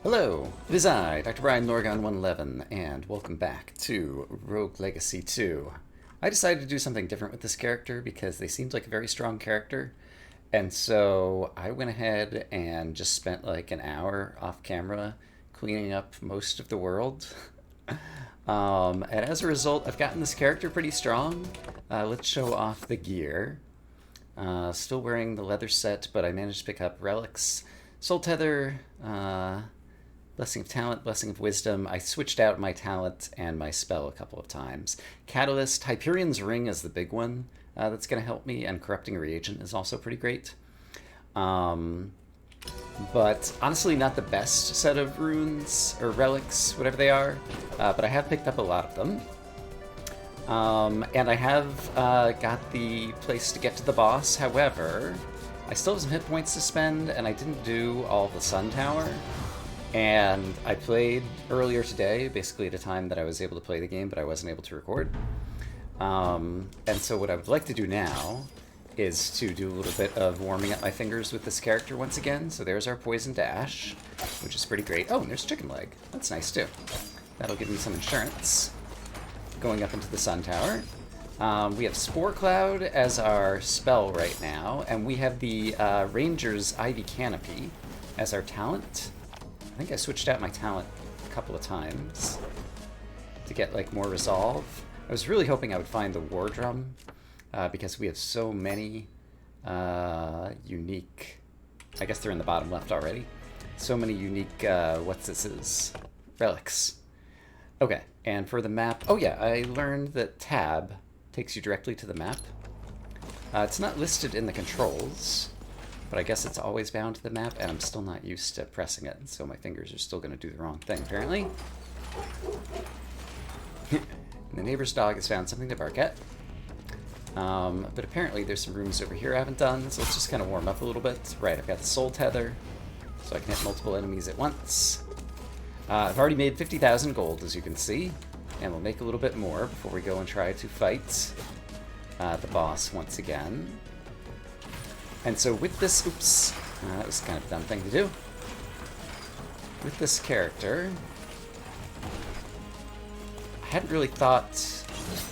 Hello, it is I, Dr. Brian Norgon 111, and welcome back to Rogue Legacy 2. I decided to do something different with this character because they seemed like a very strong character, and so I went ahead and just spent like an hour off camera cleaning up most of the world. And as a result, I've gotten this character pretty strong. Let's show off the gear. Still wearing the leather set, but I managed to pick up relics, soul tether, Blessing of Talent, Blessing of Wisdom. I switched out my talent and my spell a couple of times. Catalyst, Hyperion's Ring is the big one that's going to help me, and Corrupting Reagent is also pretty great. But honestly, not the best set of runes, or relics, whatever they are, but I have picked up a lot of them. And I have got the place to get to the boss. However, I still have some hit points to spend, and I didn't do all the Sun Tower. And I played earlier today, basically at a time that I was able to play the game, but I wasn't able to record. And so what I would like to do now is to do a little bit of warming up my fingers with this character once again. So there's our Poison Dash, which is pretty great. Oh, and there's Chicken Leg. That's nice too. That'll give me some insurance going up into the Sun Tower. We have Spore Cloud as our spell right now, and we have the Ranger's Ivy Canopy as our talent. I think I switched out my talent a couple of times to get like more resolve. I was really hoping I would find the War Drum because we have so many unique, I guess they're in the bottom left already, so many unique, relics. Okay, and for the map, oh yeah, I learned that Tab takes you directly to the map. It's not listed in the controls, but I guess it's always bound to the map, and I'm still not used to pressing it, so my fingers are still going to do the wrong thing, apparently. The neighbor's dog has found something to bark at. But apparently there's some rooms over here I haven't done, so let's just kind of warm up a little bit. Right, I've got the Soul Tether, so I can hit multiple enemies at once. I've already made 50,000 gold, as you can see, and we'll make a little bit more before we go and try to fight the boss once again. And so with this, oops, that was kind of a dumb thing to do. With this character, I hadn't really thought,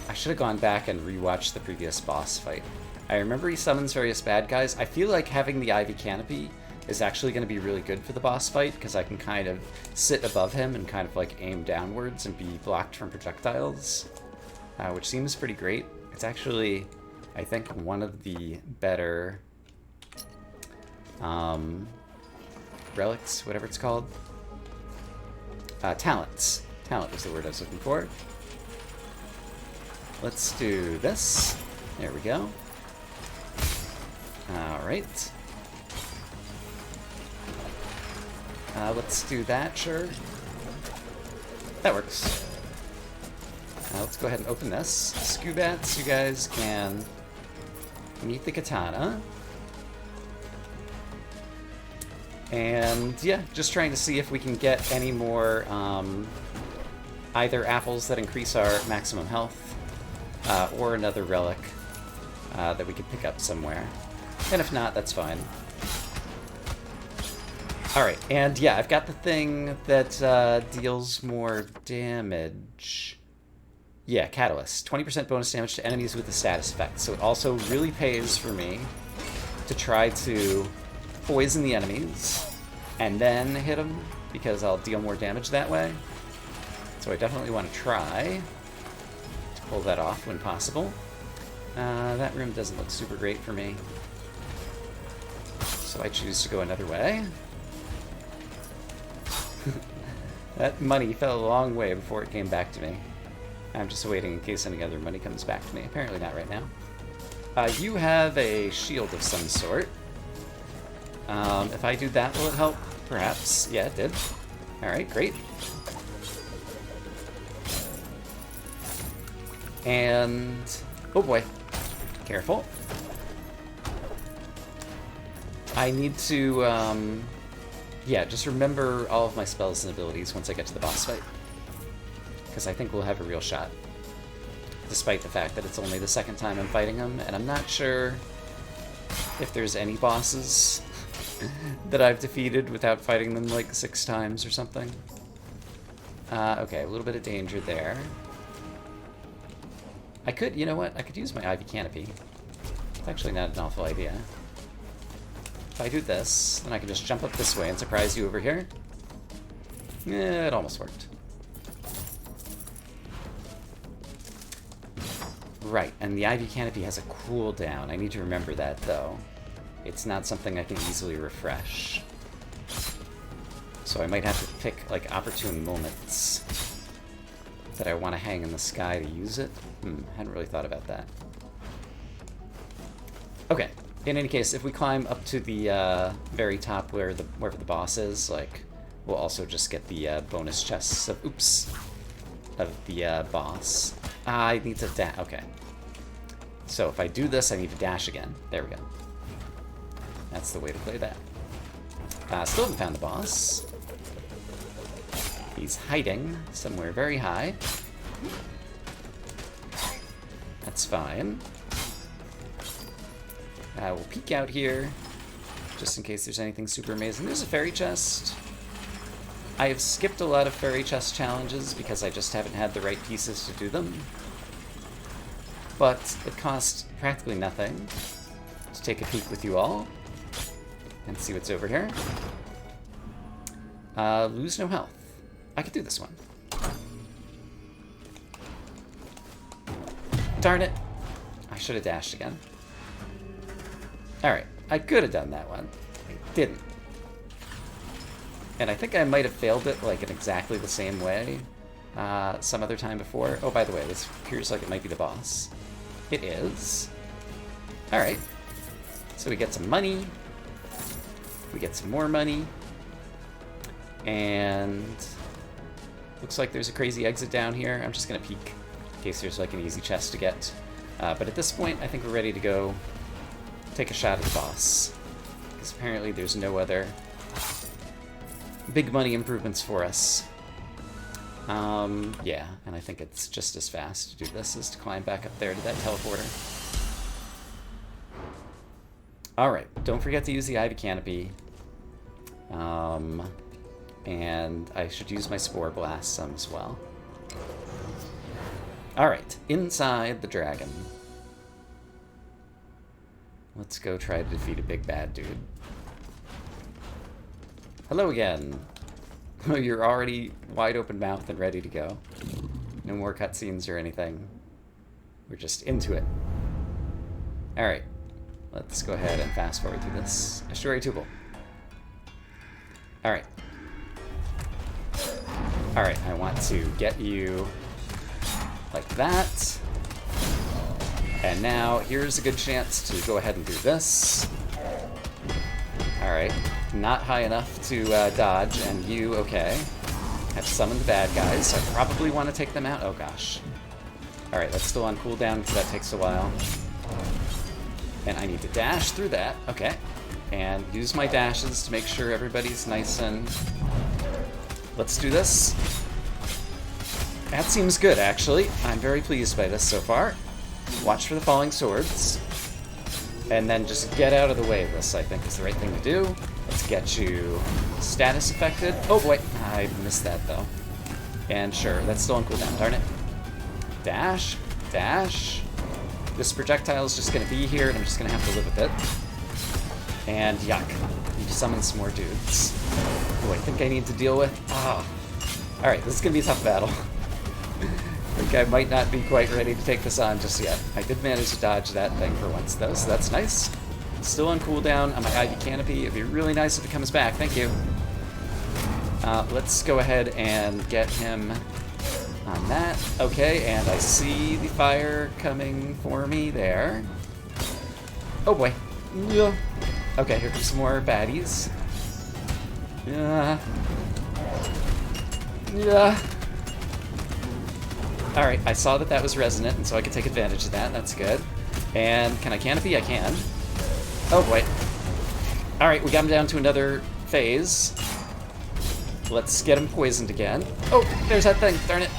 I should have gone back and rewatched the previous boss fight. I remember he summons various bad guys. I feel like having the Ivy Canopy is actually going to be really good for the boss fight, because I can kind of sit above him and kind of like aim downwards and be blocked from projectiles, which seems pretty great. It's actually, I think, one of the better relics, whatever it's called. Talents. Talent was the word I was looking for. Let's do this. There we go. Alright. Let's do that, sure. That works. Let's go ahead and open this. Scubats, you guys can meet the katana. And yeah, just trying to see if we can get any more either apples that increase our maximum health or another relic that we could pick up somewhere. And if not, that's fine. Alright, and yeah, I've got the thing that deals more damage. Yeah, Catalyst. 20% bonus damage to enemies with the status effect. So it also really pays for me to try to poison the enemies and then hit them, because I'll deal more damage that way. So I definitely want to try to pull that off when possible. That room doesn't look super great for me, so I choose to go another way. That money fell a long way before it came back to me. I'm just waiting in case any other money comes back to me. Apparently not right now. You have a shield of some sort. If I do that, will it help? Perhaps. Yeah, it did. Alright, great. And... oh boy. Careful. I need to, yeah, just remember all of my spells and abilities once I get to the boss fight, because I think we'll have a real shot, despite the fact that it's only the second time I'm fighting him, and I'm not sure if there's any bosses that I've defeated without fighting them like 6 times or something. Okay, a little bit of danger there. I could, you know what? I could use my Ivy Canopy. It's actually not an awful idea. If I do this, then I can just jump up this way and surprise you over here. Yeah, it almost worked. Right, and the Ivy Canopy has a cooldown. I need to remember that, though. It's not something I can easily refresh. So I might have to pick, like, opportune moments that I want to hang in the sky to use it. Hadn't really thought about that. Okay, in any case, if we climb up to the very top wherever the boss is, like, we'll also just get the bonus chests of, of the boss. I need to dash. Okay. So if I do this, I need to dash again. There we go. That's the way to play that. Still haven't found the boss. He's hiding somewhere very high. That's fine. We'll peek out here, just in case there's anything super amazing. There's a fairy chest. I have skipped a lot of fairy chest challenges because I just haven't had the right pieces to do them. But it costs practically nothing to take a peek with you all and see what's over here. Lose no health. I could do this one. Darn it. I should have dashed again. Alright, I could have done that one. I didn't. And I think I might have failed it, like, in exactly the same way some other time before. Oh, by the way, this appears like it might be the boss. It is. Alright. So we get some money. We get some more money. And looks like there's a crazy exit down here. I'm just going to peek in case there's, like, an easy chest to get. But at this point, I think we're ready to go take a shot at the boss. Because apparently there's no other big money improvements for us. Yeah, and I think it's just as fast to do this as to climb back up there to that teleporter. Alright, don't forget to use the Ivy Canopy. And I should use my Spore Blast some as well. Alright, inside the dragon. Let's go try to defeat a big bad dude. Hello again. Oh, you're already wide open mouthed and ready to go. No more cutscenes or anything. We're just into it. Alright. Let's go ahead and fast forward through this. Estuary Tubal. Alright. Alright, I want to get you like that. And now, here's a good chance to go ahead and do this. Alright. Not high enough to dodge, and you, okay. Have summoned the bad guys, so I probably want to take them out. Oh gosh. Alright, that's still on cooldown, because that takes a while. And I need to dash through that, okay. And use my dashes to make sure everybody's nice and... Let's do this. That seems good, actually. I'm very pleased by this so far. Watch for the falling swords. And then just get out of the way of this, I think, is the right thing to do. Let's get you status affected. Oh boy, I missed that though. And sure, that's still on cooldown, darn it. Dash, dash. This projectile is just gonna be here, and I'm just gonna have to live with it. And yuck, need to summon some more dudes. Who I think I need to deal with. Alright, this is gonna be a tough battle. I think I might not be quite ready to take this on just yet. I did manage to dodge that thing for once, though, so that's nice. Still on cooldown on my Ivy Canopy. It'd be really nice if it comes back. Thank you. Let's go ahead and get him on that. Okay, and I see the fire coming for me there. Oh boy. Yeah. Okay, here comes some more baddies. Yeah. Yeah. Alright, I saw that that was resonant, and so I could take advantage of that. That's good. And can I canopy? I can. Oh boy. Alright, we got him down to another phase. Let's get him poisoned again. Oh, there's that thing. Darn it.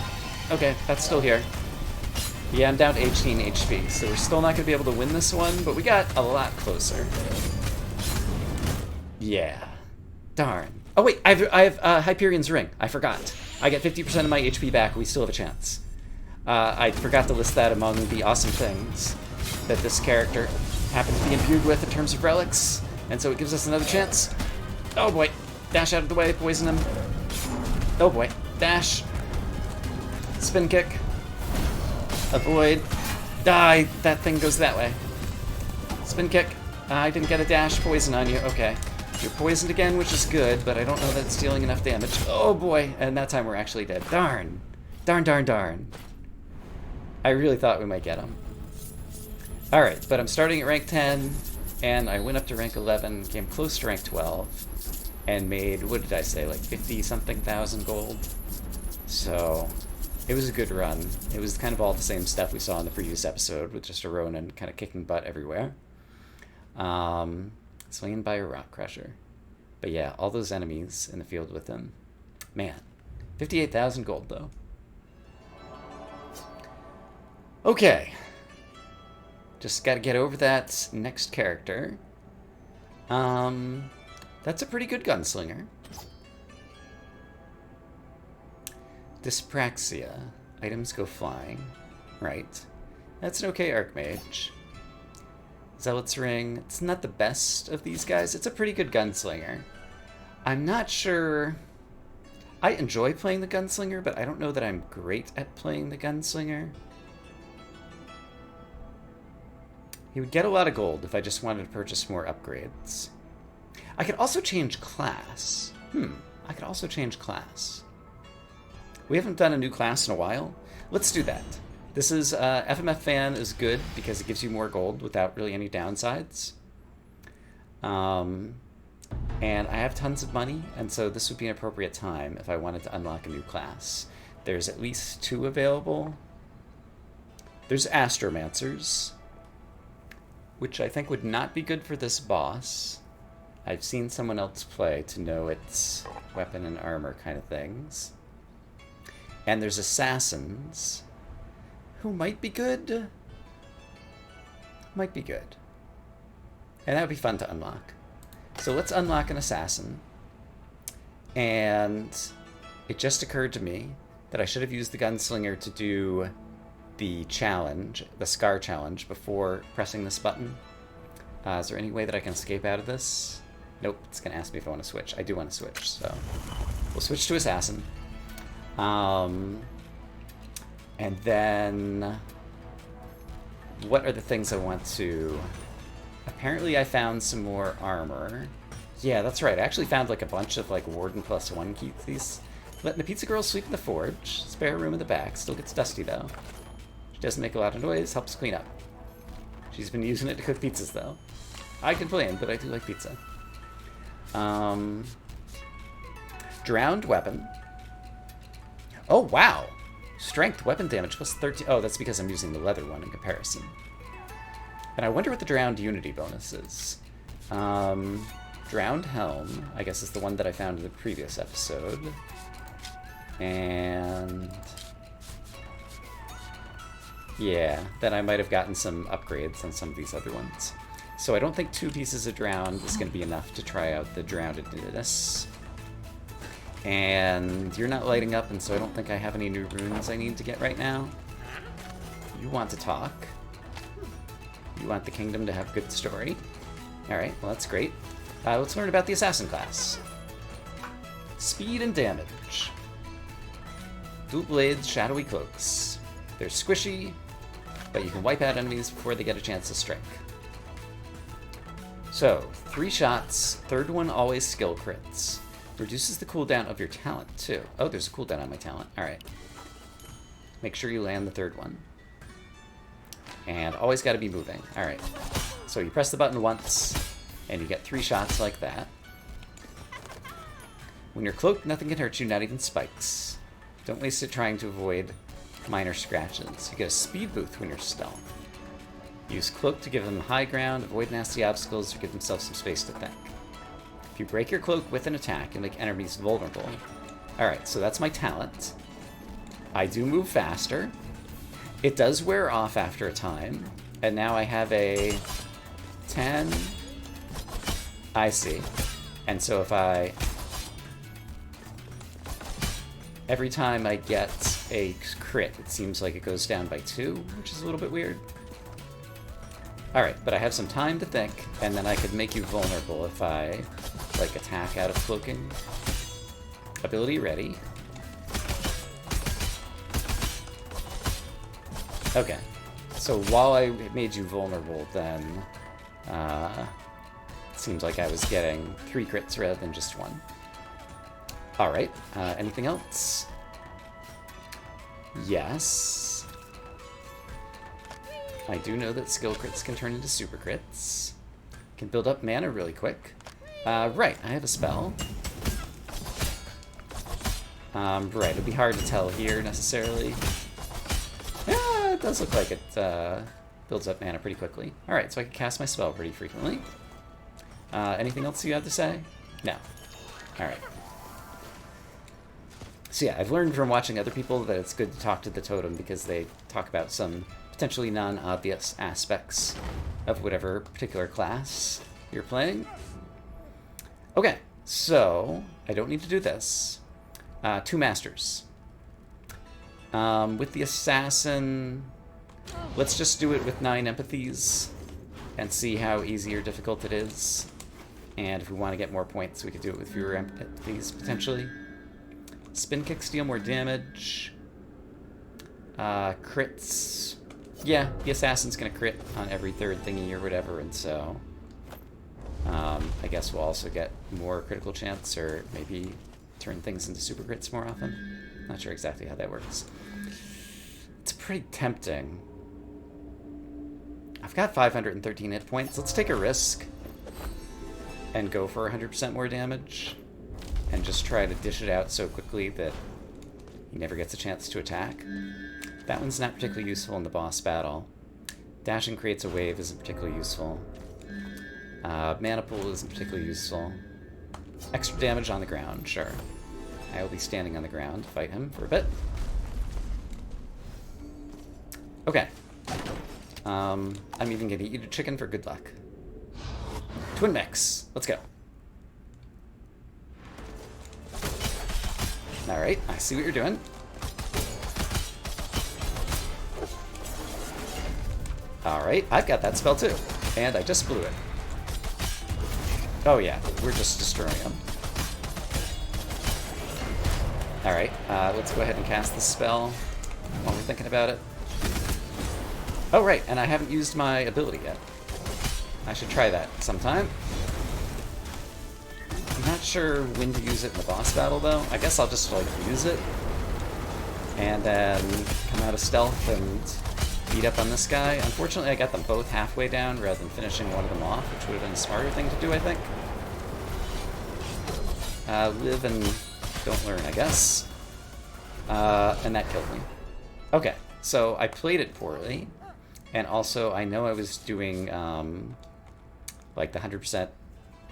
Okay, that's still here. Yeah, I'm down to 18 HP, so we're still not going to be able to win this one, but we got a lot closer. Yeah. Darn. Oh wait, I have Hyperion's Ring. I forgot. I get 50% of my HP back. We still have a chance. I forgot to list that among the awesome things that this character happens to be imbued with in terms of relics, and so it gives us another chance. Oh boy. Dash out of the way, poison him. Oh boy. Dash. Spin kick. Avoid. Die. That thing goes that way. Spin kick. I didn't get a dash poison on you. Okay. You're poisoned again, which is good, but I don't know that it's dealing enough damage. Oh boy. And that time we're actually dead. Darn. Darn, darn, darn. I really thought we might get him. Alright, but I'm starting at rank 10, and I went up to rank 11, came close to rank 12, and made, what did I say, like 50-something thousand gold? So, it was a good run. It was kind of all the same stuff we saw in the previous episode, with just a Ronin kind of kicking butt everywhere. Slain by a rock crusher. But yeah, all those enemies in the field with him. Man, 58,000 gold, though. Okay. Just gotta get over that next character. That's a pretty good gunslinger. Dyspraxia. Items go flying. Right. That's an okay Archmage. Zealot's Ring. It's not the best of these guys. It's a pretty good gunslinger. I'm not sure... I enjoy playing the gunslinger, but I don't know that I'm great at playing the gunslinger. He would get a lot of gold if I just wanted to purchase more upgrades. I could also change class. I could also change class. We haven't done a new class in a while. Let's do that. This is, FMF Fan is good because it gives you more gold without really any downsides. And I have tons of money, and so this would be an appropriate time if I wanted to unlock a new class. There's at least 2 available. There's Astromancers, which I think would not be good for this boss. I've seen someone else play to know its weapon and armor kind of things. And there's Assassins, who might be good. Might be good. And that would be fun to unlock. So let's unlock an Assassin. And it just occurred to me that I should have used the Gunslinger to do the challenge, the Scar challenge, before pressing this button. Is there any way that I can escape out of this? Nope, it's going to ask me if I want to switch. I do want to switch, so we'll switch to Assassin. And then, what are the things I want to... Apparently I found some more armor. Yeah, that's right. I actually found like a bunch of like Warden +1 keys. Letting the pizza girl sleep in the forge. Spare room in the back. Still gets dusty though. She doesn't make a lot of noise. Helps clean up. She's been using it to cook pizzas though. I complain, but I do like pizza. Drowned weapon. Oh, wow. Strength, weapon damage plus 13. Oh, that's because I'm using the leather one in comparison. And I wonder what the Drowned Unity bonus is. Drowned Helm, I guess, is the one that I found in the previous episode. And... yeah, then I might have gotten some upgrades on some of these other ones. So I don't think 2 pieces of Drowned is going to be enough to try out the Drownedness. And you're not lighting up, and so I don't think I have any new runes I need to get right now. You want to talk. You want the kingdom to have good story. Alright, well that's great. Let's learn about the Assassin class. Speed and damage. Dual blades, shadowy cloaks. They're squishy, but you can wipe out enemies before they get a chance to strike. So, 3 shots, 3rd one always skill crits. Reduces the cooldown of your talent, too. Oh, there's a cooldown on my talent. Alright. Make sure you land the 3rd one. And always gotta be moving. Alright. So you press the button once, and you get 3 shots like that. When you're cloaked, nothing can hurt you, not even spikes. Don't waste it trying to avoid minor scratches. You get a speed boost when you're stealth. Use cloak to give them high ground, avoid nasty obstacles, or give themselves some space to think. If you break your cloak with an attack, you'll make enemies vulnerable. Alright, so that's my talent. I do move faster. It does wear off after a time. And now I have a 10. I see. And so if I... Every time I get a crit, it seems like it goes down by 2, which is a little bit weird. Alright, but I have some time to think, and then I could make you vulnerable if I, like, attack out of cloaking. Ability ready. Okay, so while I made you vulnerable, then it seems like I was getting 3 crits rather than just 1. Alright, anything else? Yes. I do know that skill crits can turn into super crits. Can build up mana really quick. Right, I have a spell. Right, it'd be hard to tell here, necessarily. Yeah, it does look like it builds up mana pretty quickly. Alright, so I can cast my spell pretty frequently. Anything else you have to say? No. Alright. So yeah, I've learned from watching other people that it's good to talk to the totem because they talk about some potentially non-obvious aspects of whatever particular class you're playing. Okay, so I don't need to do this. 2 masters. With the assassin, let's just do it with 9 empathies and see how easy or difficult it is. And if we want to get more points, we could do it with fewer empathies, potentially. Spin kicks deal more damage. Crits. Yeah, the assassin's gonna crit on every 3rd thingy or whatever, and so I guess we'll also get more critical chance, or maybe turn things into super crits more often. Not sure exactly how that works. It's pretty tempting. I've got 513 hit points. Let's take a risk and go for 100% more damage and just try to dish it out so quickly that he never gets a chance to attack. That one's not particularly useful in the boss battle. Dashing creates a wave isn't particularly useful. Mana pool isn't particularly useful. Extra damage on the ground, sure. I will be standing on the ground to fight him for a bit. Okay. I'm even gonna eat a chicken for good luck. Twin mix. Let's go. Alright, I see what you're doing. Alright, I've got that spell too. And I just blew it. Oh yeah, we're just destroying him. Alright, let's go ahead and cast the spell while we're thinking about it. Oh right, and I haven't used my ability yet. I should try that sometime. I'm not sure when to use it in the boss battle though. I guess I'll just like use it and then come out of stealth and beat up on this guy. Unfortunately I got them both halfway down rather than finishing one of them off, which would have been a smarter thing to do, I think. Live and don't learn, I guess. And that killed me. Okay, so I played it poorly. And also, I know I was doing, like, the 100%,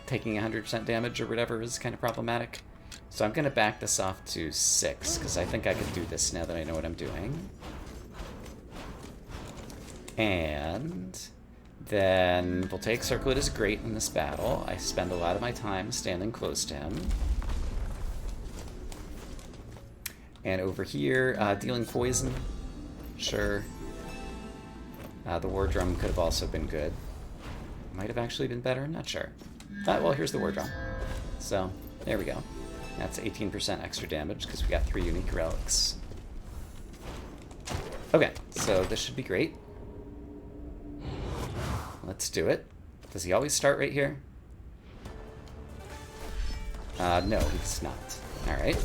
taking 100% damage or whatever is kind of problematic. So I'm going to back this off to 6, because I think I can do this now that I know what I'm doing. And then Voltaic Circlet is great in this battle. I spend a lot of my time standing close to him. And over here, dealing poison. Sure. The War Drum could have also been good. Might have actually been better, I'm not sure. Well, here's the War Drum. So, there we go. That's 18% extra damage, because we got 3 unique relics. Okay, so this should be great. Let's do it. Does he always start right here? No, he does not. Alright.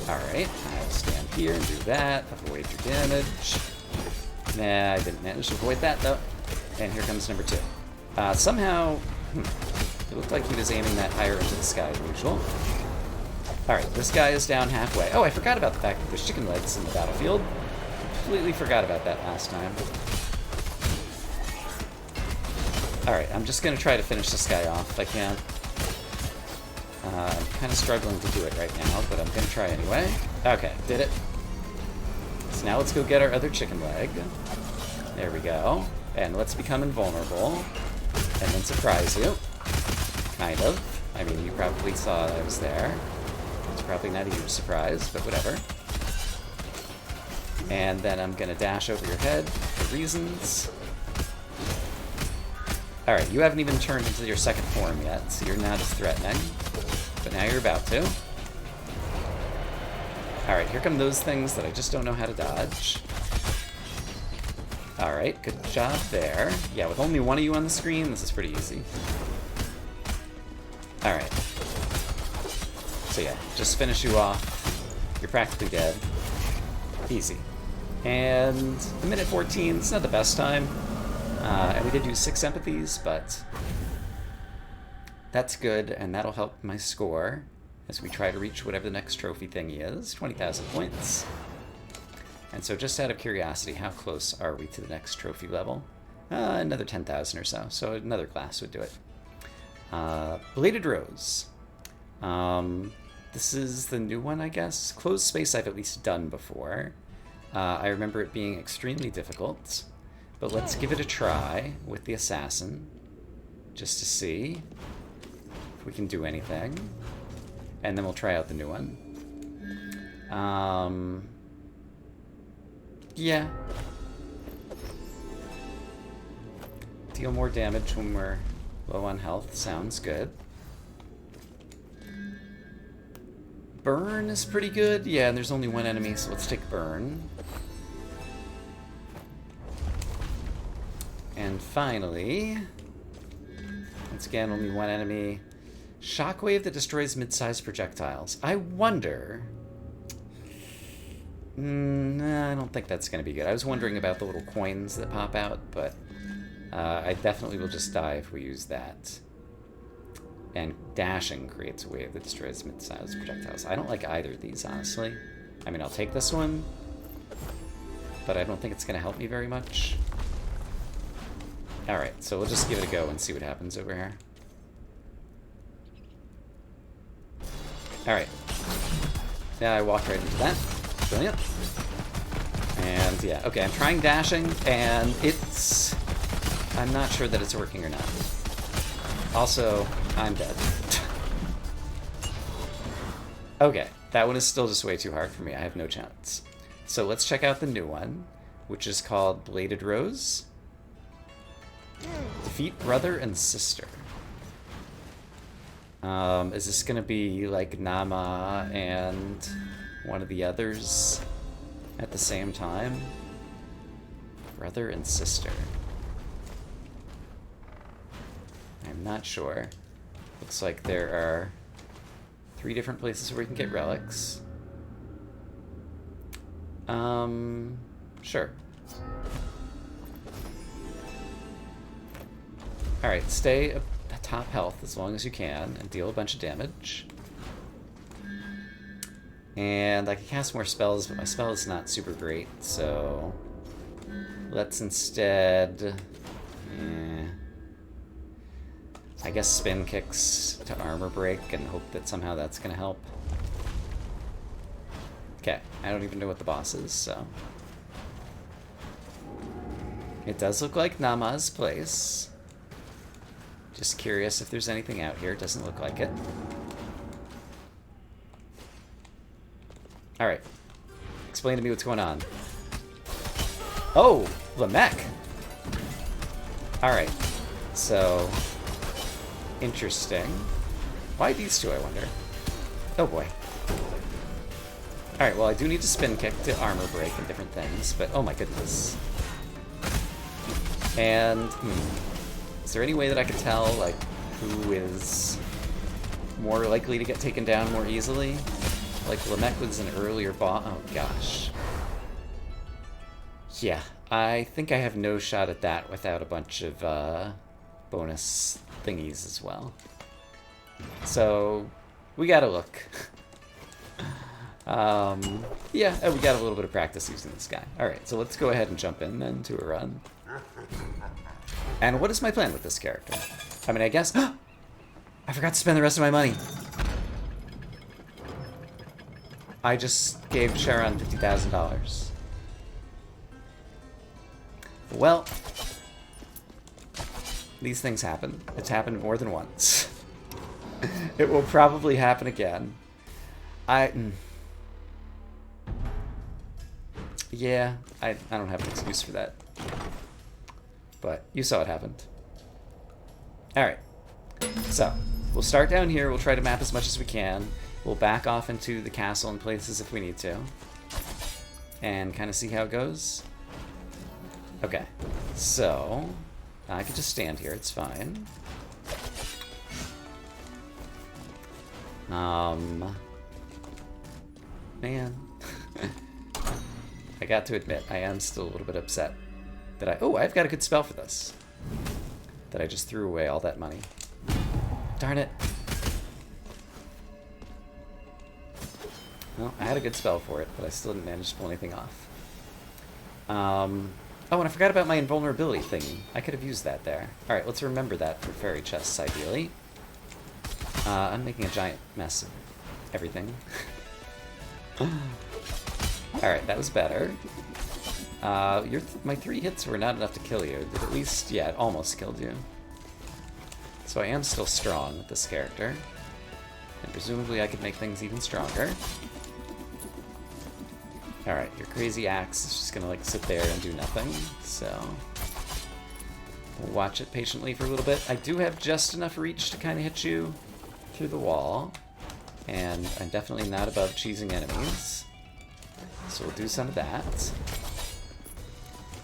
Alright, I'll stand here and do that. Avoid your damage. Nah, I didn't manage to avoid that, though. And here comes number 2. Somehow, it looked like he was aiming that higher into the sky than usual. Alright, this guy is down halfway. Oh, I forgot about the fact that there's chicken legs in the battlefield. Completely forgot about that last time. Alright, I'm just going to try to finish this guy off if I can. I'm kind of struggling to do it right now, but I'm going to try anyway. Okay, did it. So now let's go get our other chicken leg. There we go. And let's become invulnerable. and then surprise you. Kind of. I mean, you probably saw I was there. It's probably not a huge surprise, but whatever. And then I'm gonna dash over your head for reasons. Alright, you haven't even turned into your second form yet, so you're not as threatening. But now you're about to. Alright, here come those things that I just don't know how to dodge. Alright, good job there. Yeah, with only one of you on the screen, this is pretty easy. Alright. So yeah, just finish you off. You're practically dead. Easy. And a minute 14, it's not the best time. And we did do 6 empathies, but that's good, and that'll help my score as we try to reach whatever the next trophy thingy is, 20,000 points. And so just out of curiosity, how close are we to the next trophy level? Another 10,000 or so another class would do it. Bladed Rose. This is the new one, I guess. Closed Space I've at least done before. I remember it being extremely difficult, but let's give it a try with the Assassin, just to see if we can do anything. And then we'll try out the new one. Yeah. Deal more damage when we're low on health. Sounds good. Burn is pretty good. Yeah, and there's only one enemy, so let's take Burn. And finally, once again, only one enemy. Shockwave that destroys mid-sized projectiles. I wonder... Nah, I don't think that's going to be good. I was wondering about the little coins that pop out, but I definitely will just die if we use that. And dashing creates a wave that destroys mid-sized projectiles. I don't like either of these, honestly. I mean, I'll take this one, but I don't think it's going to help me very much. Alright, so we'll just give it a go and see what happens over here. Alright. Yeah, I walked right into that. Brilliant. And yeah, okay, I'm trying dashing, and it's... I'm not sure that it's working or not. Also, I'm dead. Okay, that one is still just way too hard for me. I have no chance. So let's check out the new one, which is called Bladed Rose. Defeat brother and sister. Is this gonna be like Nama and one of the others at the same time? Brother and sister. I'm not sure. Looks like there are 3 different places where we can get relics. Sure. Alright, stay at top health as long as you can and deal a bunch of damage. And I can cast more spells, but my spell is not super great, so let's instead... I guess spin kicks to armor break and hope that somehow that's going to help. Okay, I don't even know what the boss is, so... It does look like Nama's place. Just curious if there's anything out here. It doesn't look like it. Alright. Explain to me what's going on. Oh! Lamek! Alright. So... Interesting. Why these two, I wonder? Oh boy. Alright, well I do need to spin kick to armor break and different things, but oh my goodness. And, is there any way that I could tell, like, who is more likely to get taken down more easily? Like, Lamek was an earlier boss. Oh gosh. Yeah, I think I have no shot at that without a bunch of, bonus thingies as well. So, we gotta look. Yeah, we got a little bit of practice using this guy. Alright, so let's go ahead and jump in then to a run. And what is my plan with this character? I mean, I guess... I forgot to spend the rest of my money. I just gave Sharon $50,000. These things happen. It's happened more than once. It will probably happen again. Yeah, I don't have an excuse for that. But you saw it happened. Alright. So, we'll start down here. We'll try to map as much as we can. We'll back off into the castle and places if we need to. And kind of see how it goes. Okay. So, I can just stand here. It's fine. Man. I got to admit, I am still a little bit upset that oh, I've got a good spell for this. That I just threw away all that money. Darn it. Well, I had a good spell for it, but I still didn't manage to pull anything off. Oh, and I forgot about my invulnerability thingy. I could have used that there. Alright, let's remember that for fairy chests, ideally. I'm making a giant mess of everything. Alright, that was better. My 3 hits were not enough to kill you. At least, yeah, it almost killed you. So I am still strong with this character. And presumably I could make things even stronger. Alright, your crazy axe is just gonna like sit there and do nothing, so we'll watch it patiently for a little bit. I do have just enough reach to kind of hit you through the wall, and I'm definitely not above cheesing enemies. So we'll do some of that.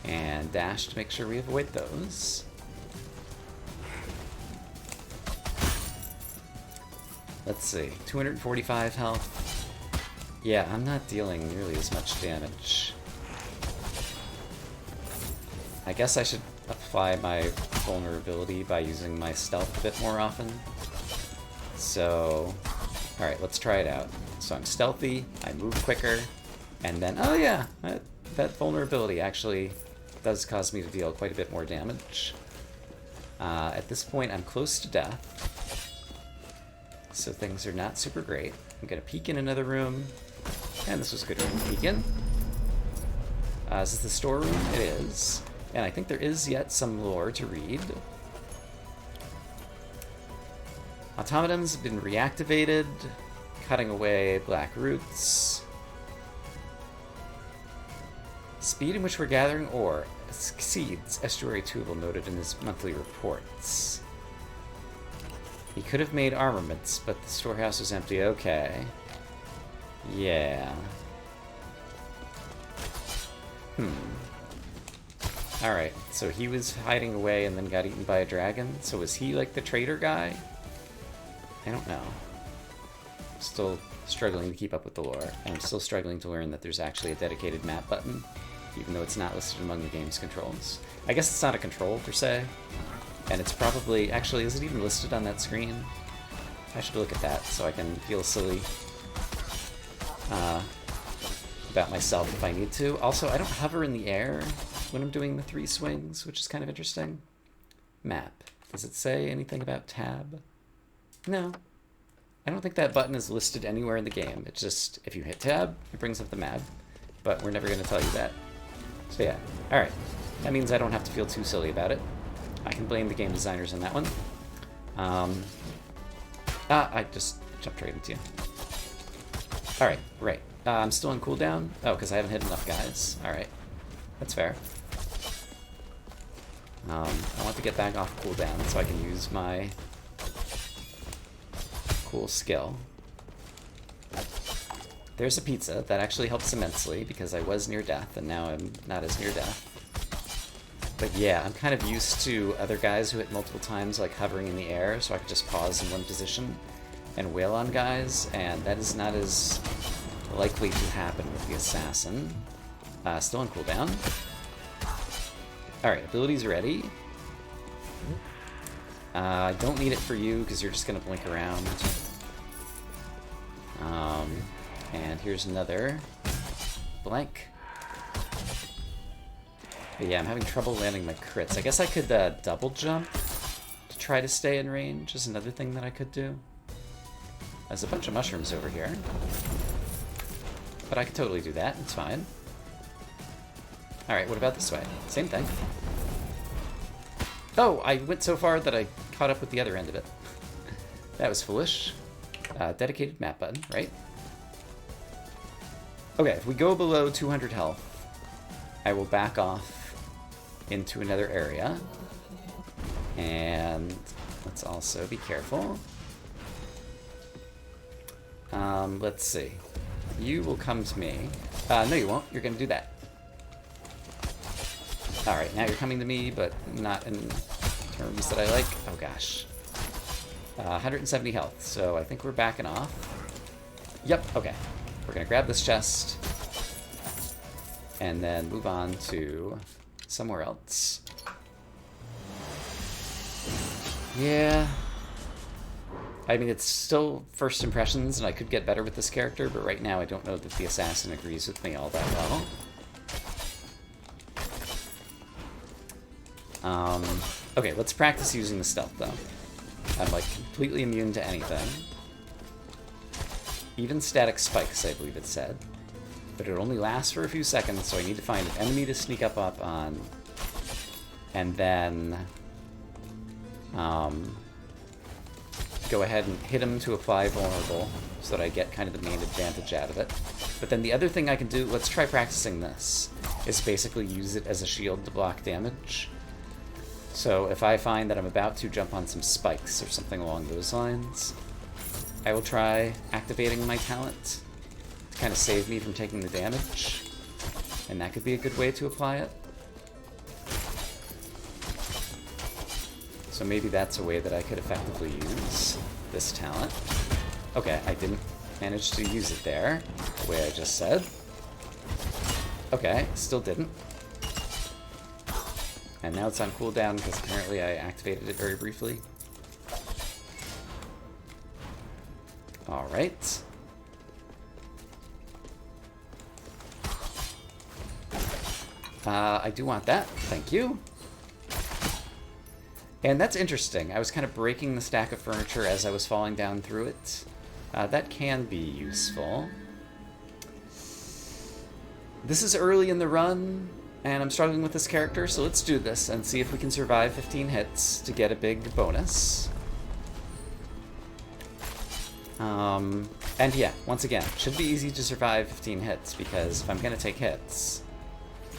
And dash to make sure we avoid those. Let's see, 245 health. Yeah, I'm not dealing nearly as much damage. I guess I should apply my vulnerability by using my stealth a bit more often. So, alright, let's try it out. So I'm stealthy, I move quicker, and then, oh yeah, that vulnerability actually does cause me to deal quite a bit more damage. At this point, I'm close to death, so things are not super great. I'm gonna peek in another room, and this was a good room to peek in. Is this the storeroom? It is. And I think there is yet some lore to read. Automatons have been reactivated, cutting away black roots. Speed in which we're gathering ore exceeds Estuary Tubal noted in his monthly reports. He could have made armaments, but the storehouse was empty. Okay. Yeah. Alright, so he was hiding away and then got eaten by a dragon? So was he like the traitor guy? I don't know. Still struggling to keep up with the lore. And I'm still struggling to learn that there's actually a dedicated map button, even though it's not listed among the game's controls. I guess it's not a control, per se. And it's probably... Actually, is it even listed on that screen? I should look at that so I can feel silly about myself if I need to. Also, I don't hover in the air when I'm doing the 3 swings, which is kind of interesting. Map. Does it say anything about tab? No. I don't think that button is listed anywhere in the game. It's just, if you hit tab, it brings up the map. But we're never going to tell you that. So yeah. Alright. That means I don't have to feel too silly about it. I can blame the game designers on that one. I just jumped right into you. Alright, right. I'm still on cooldown? Oh, because I haven't hit enough guys. Alright. That's fair. I want to get back off cooldown so I can use my cool skill. There's a pizza. That actually helps immensely because I was near death and now I'm not as near death. But yeah, I'm kind of used to other guys who hit multiple times, like hovering in the air, so I could just pause in one position and wail on guys, and that is not as likely to happen with the assassin. Still on cooldown. Alright, abilities ready. I don't need it for you because you're just going to blink around. And here's another blank. But yeah, I'm having trouble landing my crits. I guess I could double jump to try to stay in range is another thing that I could do. There's a bunch of mushrooms over here. But I could totally do that. It's fine. Alright, what about this way? Same thing. Oh, I went so far that I caught up with the other end of it. That was foolish. Dedicated map button, right? Okay, if we go below 200 health, I will back off into another area. And let's also be careful. Let's see. You will come to me. No, you won't. You're going to do that. Alright, now you're coming to me, but not in terms that I like. Oh, gosh. 170 health, so I think we're backing off. Yep, okay. We're going to grab this chest and then move on to somewhere else. Yeah. I mean, it's still first impressions, and I could get better with this character, but right now I don't know that the assassin agrees with me all that well. Okay, let's practice using the stealth, though. I'm, like, completely immune to anything. Even static spikes, I believe it said. But it only lasts for a few seconds, so I need to find an enemy to sneak up on. And then go ahead and hit him to apply vulnerable so that I get kind of the main advantage out of it. But then the other thing I can do, let's try practicing this, is basically use it as a shield to block damage. So if I find that I'm about to jump on some spikes or something along those lines, I will try activating my talent to kind of save me from taking the damage. And that could be a good way to apply it. So maybe that's a way that I could effectively use this talent. Okay, I didn't manage to use it there, the way I just said. Okay, still didn't. And now it's on cooldown because apparently I activated it very briefly. Alright. I do want that. Thank you. And that's interesting. I was kind of breaking the stack of furniture as I was falling down through it. That can be useful. This is early in the run, and I'm struggling with this character, so let's do this and see if we can survive 15 hits to get a big bonus. And yeah, once again, should be easy to survive 15 hits, because if I'm going to take hits,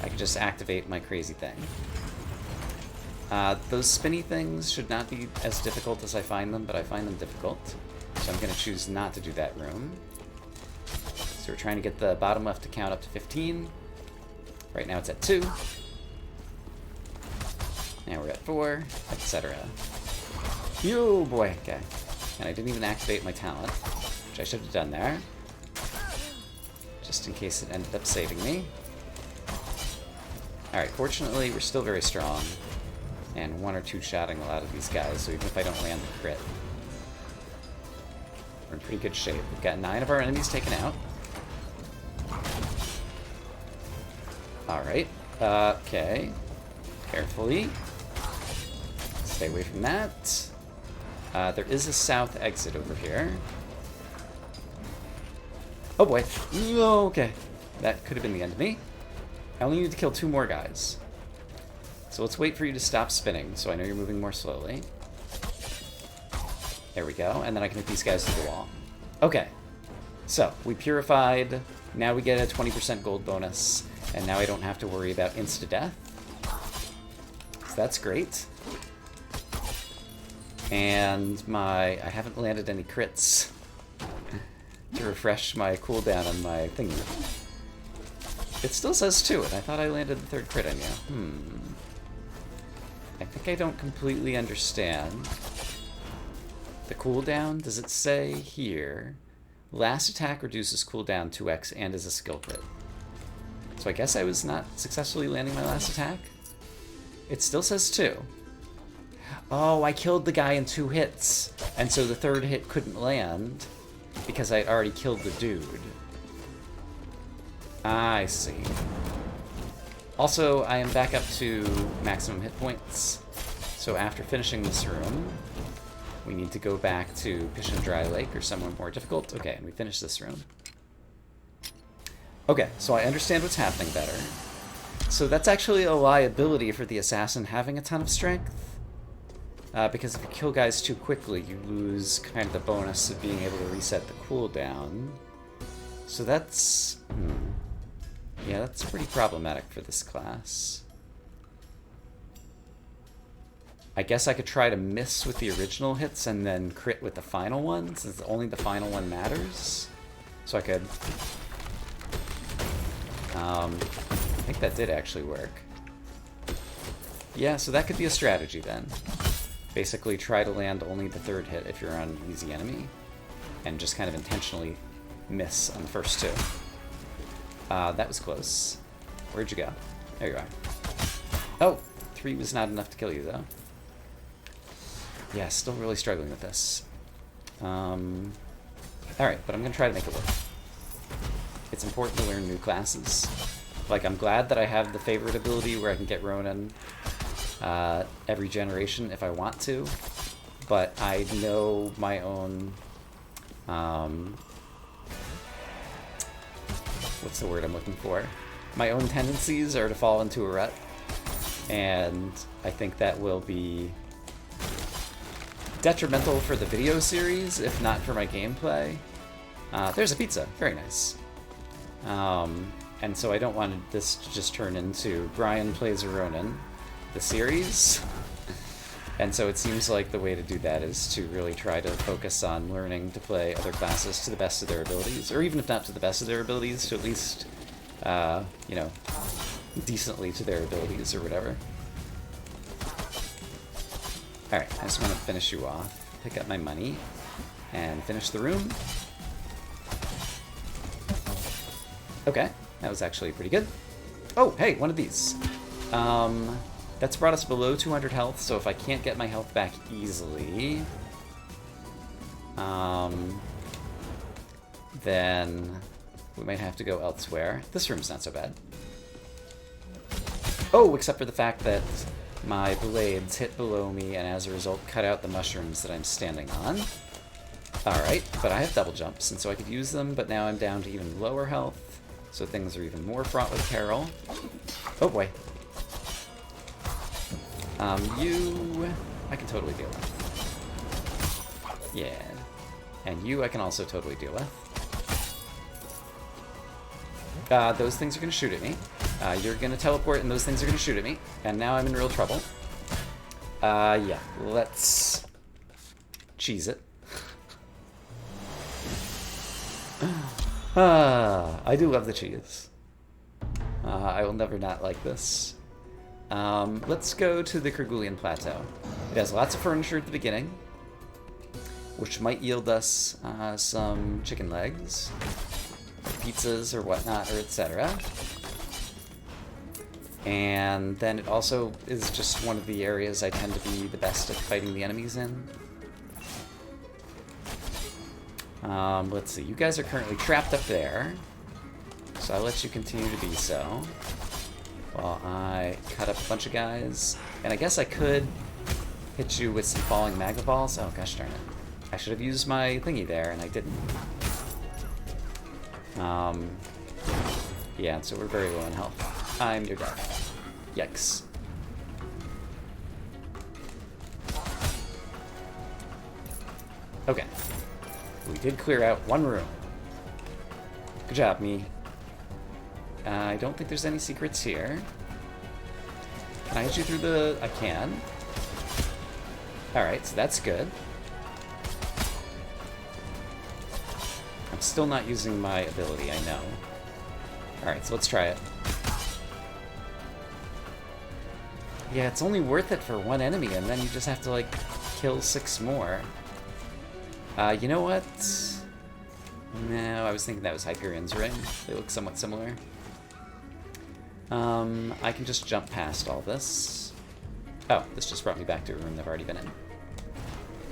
I can just activate my crazy thing. Those spinny things should not be as difficult as I find them, but I find them difficult. So I'm going to choose not to do that room. So we're trying to get the bottom left to count up to 15. Right now it's at 2. Now we're at 4, etc. Oh boy, okay. And I didn't even activate my talent, which I should have done there. Just in case it ended up saving me. Alright, fortunately we're still very strong. And 1 or 2 shotting a lot of these guys, so even if I don't land the crit, we're in pretty good shape. We've got 9 of our enemies taken out. Alright, okay. Carefully. Stay away from that. There is a south exit over here. Oh boy. Okay. That could have been the end of me. I only need to kill 2 more guys. So let's wait for you to stop spinning, so I know you're moving more slowly. There we go, and then I can hit these guys through the wall. Okay. So, we purified. Now we get a 20% gold bonus. And now I don't have to worry about insta-death. So that's great. And I haven't landed any crits to refresh my cooldown on my thingy. It still says 2, and I thought I landed the 3rd crit on you. I think I don't completely understand. The cooldown, does it say here, last attack reduces cooldown 2x and is a skill crit. So I guess I was not successfully landing my last attack. It still says 2. Oh, I killed the guy in 2 hits. And so the 3rd hit couldn't land because I'd already killed the dude. I see. Also, I am back up to maximum hit points. So after finishing this room, we need to go back to Pishin Dry Lake or somewhere more difficult. Okay, and we finished this room. Okay, so I understand what's happening better. So that's actually a liability for the assassin having a ton of strength. because if you kill guys too quickly, you lose kind of the bonus of being able to reset the cooldown. So that's... yeah, that's pretty problematic for this class. I guess I could try to miss with the original hits and then crit with the final one, since only the final one matters. So I could... I think that did actually work. Yeah, so that could be a strategy then. Basically try to land only the third hit if you're on an easy enemy, and just kind of intentionally miss on the first two. That was close. Where'd you go? There you are. Oh, 3 was not enough to kill you, though. Yeah, still really struggling with this. Alright, but I'm going to try to make it work. It's important to learn new classes. Like, I'm glad that I have the favorite ability where I can get Ronin every generation if I want to, but I know my own... what's the word I'm looking for? My own tendencies are to fall into a rut, and I think that will be detrimental for the video series, if not for my gameplay. There's a pizza. Very nice. And so I don't want this to just turn into Brian Plays a Ronin, the series. And so it seems like the way to do that is to really try to focus on learning to play other classes to the best of their abilities, or even if not to the best of their abilities, to at least, you know, decently to their abilities or whatever. Alright, I just want to finish you off, pick up my money, and finish the room. Okay, that was actually pretty good. Oh, hey, one of these. That's brought us below 200 health, so if I can't get my health back easily, then we might have to go elsewhere. This room's not so bad. Oh, except for the fact that my blades hit below me and as a result cut out the mushrooms that I'm standing on. Alright, but I have double jumps, and so I could use them, but now I'm down to even lower health, so things are even more fraught with peril. Oh boy. You... I can totally deal with. Yeah. And you I can also totally deal with. Those things are going to shoot at me. You're going to teleport and those things are going to shoot at me. And now I'm in real trouble. Yeah. Let's... cheese it. I do love the cheese. I will never not like this. Let's go to the Kerguelen Plateau. It has lots of furniture at the beginning, which might yield us some chicken legs, or pizzas, or whatnot, or etc. And then it also is just one of the areas I tend to be the best at fighting the enemies in. Let's see, you guys are currently trapped up there, so I'll let you continue to be so, while I cut up a bunch of guys. And I guess I could hit you with some falling magma balls. Oh, gosh darn it. I should have used my thingy there, and I didn't. Yeah, so we're very low in health. I'm your guy. Yikes. Okay. We did clear out one room. Good job, me. I don't think there's any secrets here. Can I hit you through the... I can. Alright, so that's good. I'm still not using my ability, I know. Alright, so let's try it. Yeah, it's only worth it for one enemy, and then you just have to, like, kill 6 more. You know what? No, I was thinking that was Hyperion's ring. They look somewhat similar. I can just jump past all this. Oh, this just brought me back to a room I've already been in.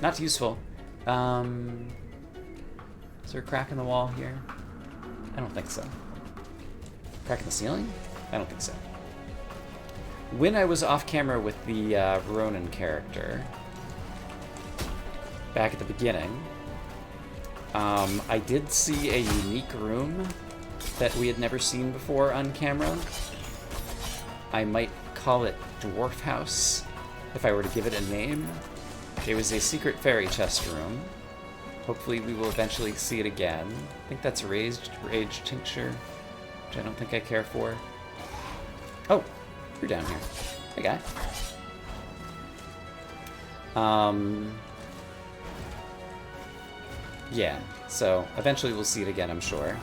Not useful. Is there a crack in the wall here? I don't think so. Crack in the ceiling? I don't think so. When I was off camera with the Ronin character, back at the beginning, I did see a unique room that we had never seen before on camera. I might call it Dwarf House, if I were to give it a name. There was a secret fairy chest room. Hopefully we will eventually see it again. I think that's Rage Tincture, which I don't think I care for. Oh, you're down here. Hey, guy. Yeah, so eventually we'll see it again, I'm sure.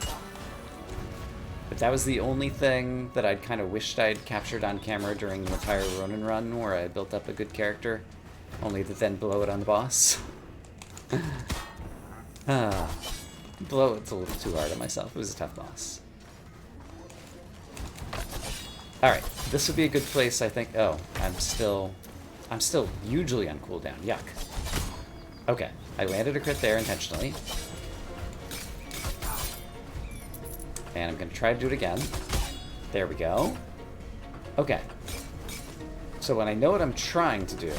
But that was the only thing that I'd kind of wished I'd captured on camera during the entire Ronin run, where I built up a good character, only to then blow it on the boss. Blow it's a little too hard on myself. It was a tough boss. Alright, this would be a good place, I think. Oh, I'm still hugely on cooldown. Yuck. Okay, I landed a crit there intentionally. And I'm going to try to do it again. There we go. Okay. So when I know what I'm trying to do,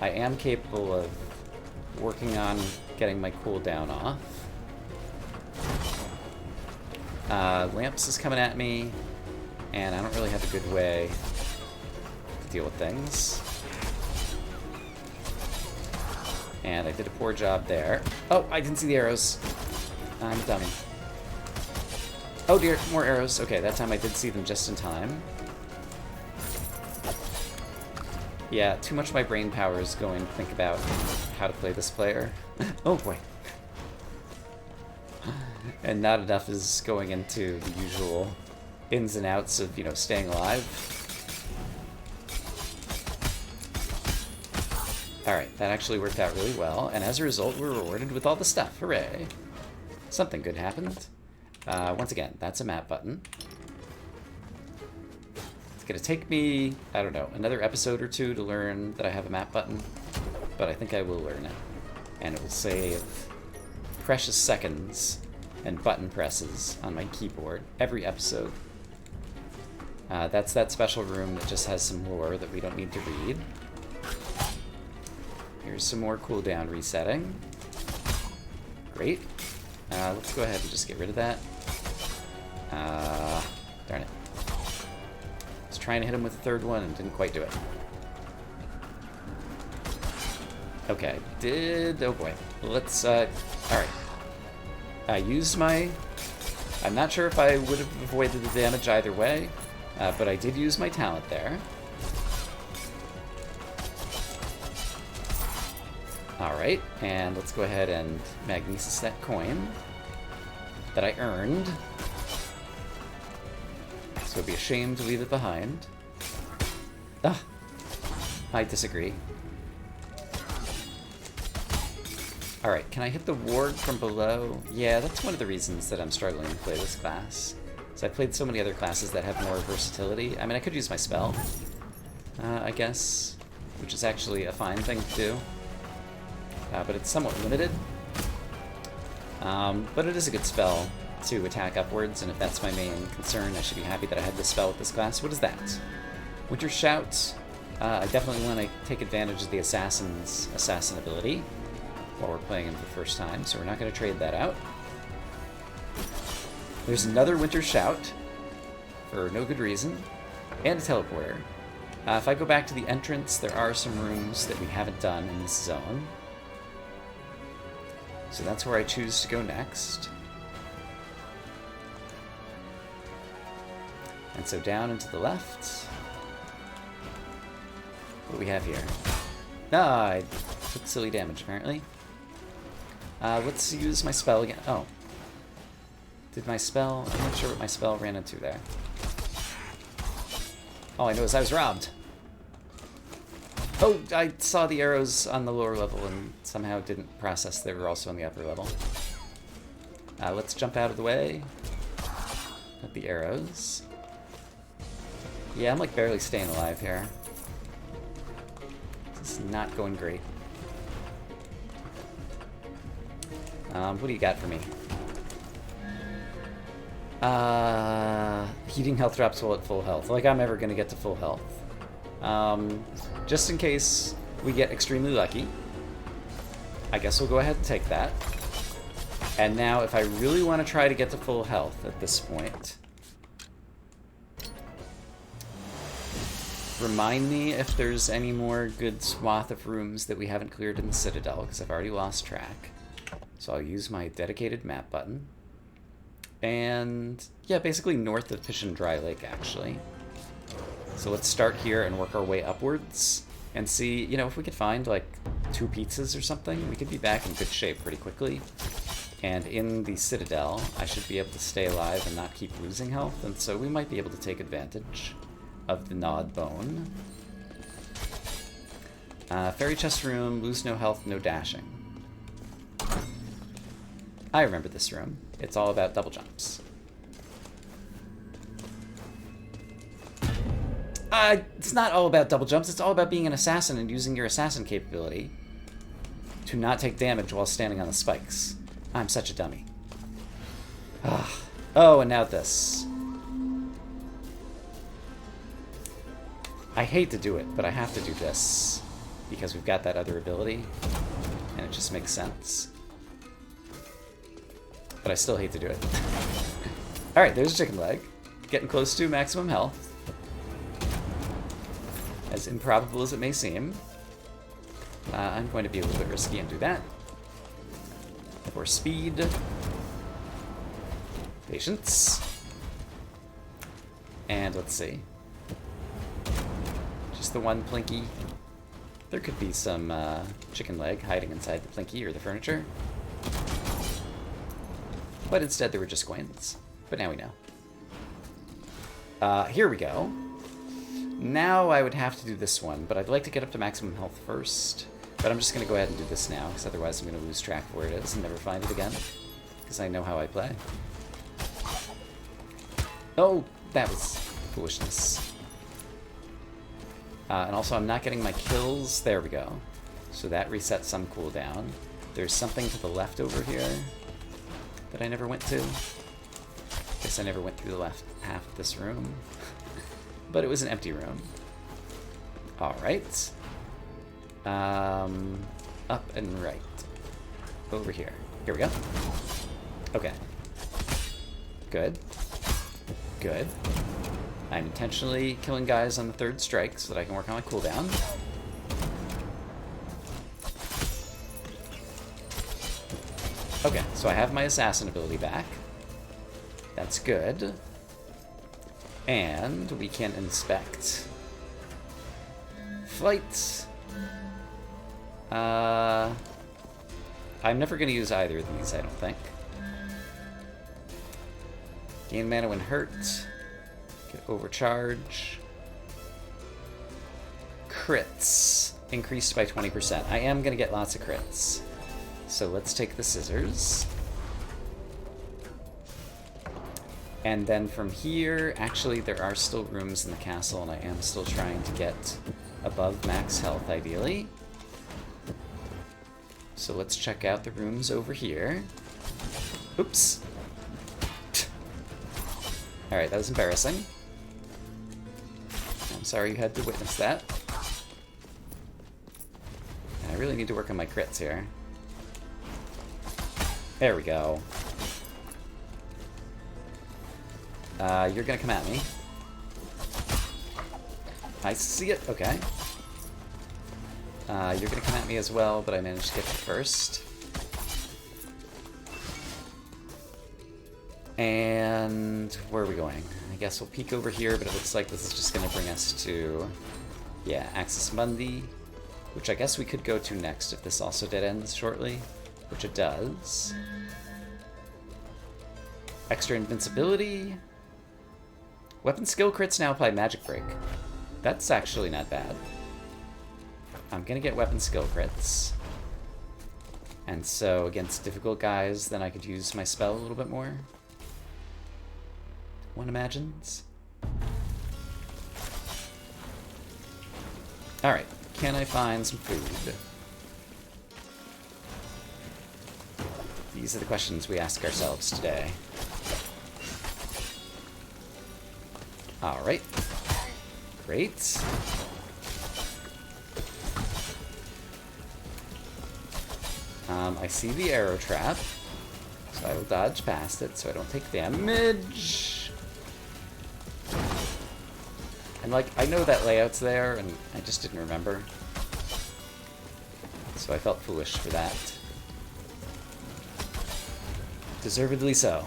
I am capable of working on getting my cooldown off. Lamps is coming at me, and I don't really have a good way to deal with things. And I did a poor job there. Oh, I didn't see the arrows. I'm a dummy. Oh dear, more arrows. Okay, that time I did see them just in time. Yeah, too much of my brain power is going to think about how to play this player. Oh boy. And not enough is going into the usual ins and outs of, you know, staying alive. Alright, that actually worked out really well, and as a result, we're rewarded with all the stuff. Hooray! Something good happened. Once again, that's a map button. It's gonna take me, I don't know, another episode or two to learn that I have a map button, but I think I will learn it. And it will save precious seconds and button presses on my keyboard every episode. That's that special room that just has some lore that we don't need to read. Here's some more cooldown resetting. Great. Let's go ahead and just get rid of that. Darn it. I was trying to hit him with the third one and didn't quite do it. Okay, oh boy. Let's, alright. I used my... I'm not sure if I would have avoided the damage either way, but I did use my talent there. Alright, and let's go ahead and magnesis that coin that I earned. So it'd be a shame to leave it behind. Ah, I disagree. Alright, can I hit the ward from below? Yeah, that's one of the reasons that I'm struggling to play this class. So I played so many other classes that have more versatility. I mean, I could use my spell, I guess, which is actually a fine thing to do. But it's somewhat limited. But it is a good spell to attack upwards, and if that's my main concern, I should be happy that I had this spell with this class. What is that? Winter Shout. I definitely want to take advantage of the Assassin's assassin ability while we're playing him for the first time, so we're not going to trade that out. There's another Winter Shout for no good reason, and a teleporter. If I go back to the entrance, there are some rooms that we haven't done in this zone. So that's where I choose to go next. And so down and to the left. What do we have here? Ah, I took silly damage, apparently. Let's use my spell again. Oh. Did my spell... I'm not sure what my spell ran into there. All I know is I was robbed. Oh, I saw the arrows on the lower level and somehow didn't process they were also on the upper level. Let's jump out of the way. At the arrows. Yeah, I'm like barely staying alive here. This is not going great. What do you got for me? Heating health drops while at full health. Like I'm ever gonna get to full health. Just in case we get extremely lucky, I guess we'll go ahead and take that. And now if I really want to try to get to full health at this point, remind me if there's any more good swath of rooms that we haven't cleared in the Citadel, because I've already lost track. So I'll use my dedicated map button. And yeah, basically north of Fish and Dry Lake, actually. So let's start here and work our way upwards and see, you know, if we could find like 2 pizzas or something, we could be back in good shape pretty quickly. And in the Citadel, I should be able to stay alive and not keep losing health, and so we might be able to take advantage of the gnawed bone. Fairy chest room, lose no health, no dashing. I remember this room. It's all about double jumps. It's not all about double jumps, it's all about being an assassin and using your assassin capability to not take damage while standing on the spikes. I'm such a dummy. Oh, and now this. I hate to do it, but I have to do this because we've got that other ability, and it just makes sense. But I still hate to do it. Alright, there's a chicken leg. Getting close to maximum health. As improbable as it may seem. I'm going to be a little bit risky and do that. For speed. Patience. And let's see. Just the one Plinky. There could be some chicken leg hiding inside the Plinky or the furniture. But instead there were just coins. But now we know. Here we go. Now I would have to do this one, but I'd like to get up to maximum health first. But I'm just going to go ahead and do this now, because otherwise I'm going to lose track of where it is and never find it again. Because I know how I play. Oh, that was foolishness. And also I'm not getting my kills. There we go. So that resets some cooldown. There's something to the left over here that I never went to. Guess I never went through the left half of this room. But it was an empty room. Alright. Up and right. Over here. Here we go. Okay. Good. Good. I'm intentionally killing guys on the 3rd strike so that I can work on my cooldown. Okay, so I have my assassin ability back. That's good. And we can inspect. Flight. I'm never going to use either of these, I don't think. Gain mana when hurt. Get overcharge. Crits. Increased by 20%. I am going to get lots of crits. So let's take the scissors. And then from here, actually there are still rooms in the castle, and I am still trying to get above max health, ideally. So let's check out the rooms over here. Oops. Alright, that was embarrassing. I'm sorry you had to witness that. And I really need to work on my crits here. There we go. You're gonna come at me. I see it. Okay. You're gonna come at me as well, but I managed to get you first. And where are we going? I guess we'll peek over here, but it looks like this is just gonna bring us to, yeah, Axis Mundi, which I guess we could go to next if this also dead ends shortly, which it does. Extra invincibility. Weapon skill crits now apply magic break. That's actually not bad. I'm gonna get weapon skill crits. And so against difficult guys, then I could use my spell a little bit more. One imagines. Alright, can I find some food? These are the questions we ask ourselves today. Alright. Great. I see the arrow trap, so I will dodge past it so I don't take damage. And, like, I know that layout's there, and I just didn't remember. So I felt foolish for that. Deservedly so.